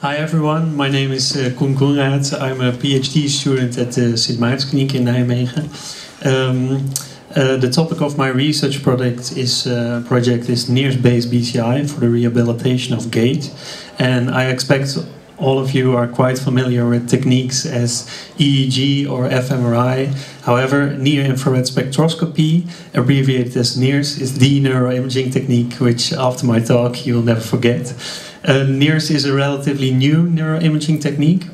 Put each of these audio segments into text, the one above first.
Hi everyone, my name is Koenraadt. I'm a PhD student at the Sint Maartenskliniek in Nijmegen. The topic of my research project is Near-InfraRed BCI for the rehabilitation of gait. And I expect all of you are quite familiar with techniques as EEG or fMRI. However, Near-InfraRed Spectroscopy, abbreviated as NIRS, is the neuroimaging technique which after my talk you will never forget. NIRS is a relatively new neuroimaging technique,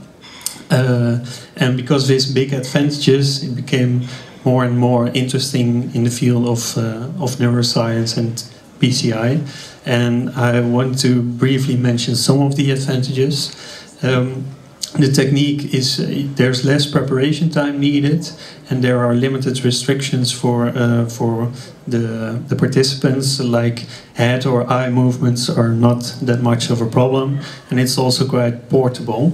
and because of its big advantages, it became more and more interesting in the field of neuroscience and BCI. And I want to briefly mention some of the advantages. The technique is there's less preparation time needed, and there are limited restrictions for the participants, like head or eye movements are not that much of a problem, and it's also quite portable.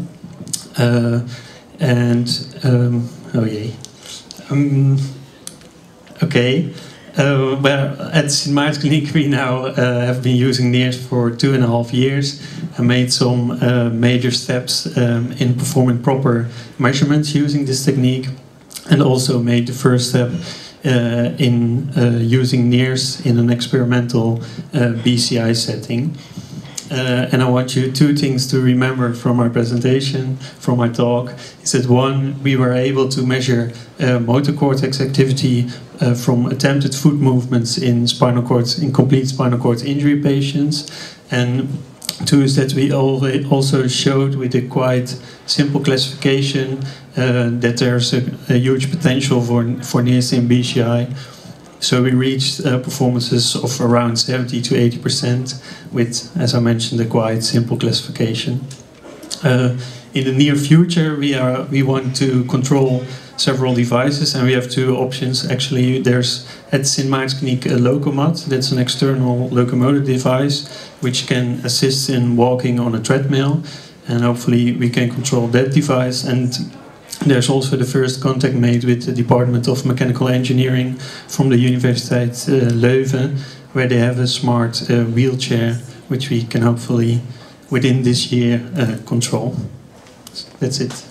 Well, at Sint Maartenskliniek we now have been using NIRS for 2.5 years and made some major steps in performing proper measurements using this technique, and also made the first step in using NIRS in an experimental BCI setting. And I want you two things to remember from my presentation, from my talk, is that one, we were able to measure motor cortex activity from attempted foot movements in complete spinal cord injury patients, and two is that we also showed with a quite simple classification that there's a huge potential for NIRS in BCI. So we reached performances of around 70 to 80% with, as I mentioned, a quite simple classification. In the near future, we want to control several devices, and we have two options. Actually, there's at Sint Maartenskliniek a locomotor. That's an external locomotor device which can assist in walking on a treadmill, and hopefully we can control that device. And there's also the first contact made with the Department of Mechanical Engineering from the University of Leuven, where they have a smart wheelchair which we can hopefully within this year control. That's it.